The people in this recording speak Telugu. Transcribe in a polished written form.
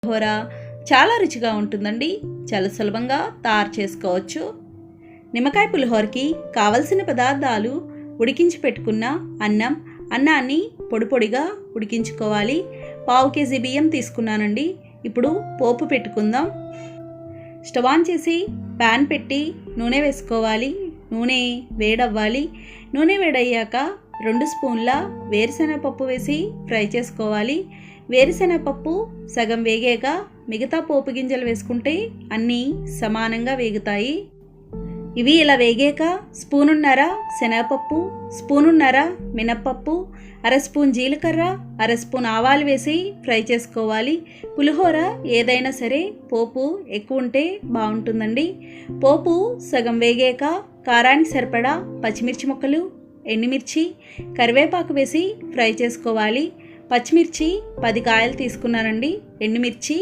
పులిహోర చాలా రుచిగా ఉంటుందండి. చాలా సులభంగా తయారు చేసుకోవచ్చు. నిమ్మకాయ పులిహోరకి కావలసిన పదార్థాలు: ఉడికించి పెట్టుకున్న అన్నాన్ని పొడిగా ఉడికించుకోవాలి. 1/2 కేజీ బియ్యం తీసుకున్నానండి. ఇప్పుడు పోపు పెట్టుకుందాం. స్టవ్ ఆన్ చేసి ప్యాన్ పెట్టి నూనె వేసుకోవాలి. నూనె వేడవ్వాలి. నూనె వేడయ్యాక 2 స్పూన్ల వేరుశనగపప్పు వేసి ఫ్రై చేసుకోవాలి. వేరుశనగపప్పు సగం వేగాక మిగతా పోపు గింజలు వేసుకుంటే అన్నీ సమానంగా వేగుతాయి. ఇవి ఇలా వేగాక స్పూనున్నర శనగపప్పు, స్పూనున్నర మినప్పప్పు, 1/2 స్పూన్ జీలకర్ర, 1/2 స్పూన్ ఆవాలు వేసి ఫ్రై చేసుకోవాలి. పులిహోర ఏదైనా సరే పోపు ఎక్కువ ఉంటే బాగుంటుందండి. పోపు సగం వేగాక కారానికి సరిపడా పచ్చిమిర్చి ముక్కలు, ఎండుమిర్చి, కరివేపాకు వేసి ఫ్రై చేసుకోవాలి. పచ్చిమిర్చి 10 కాయలు తీసుకున్నానండి. ఎండుమిర్చి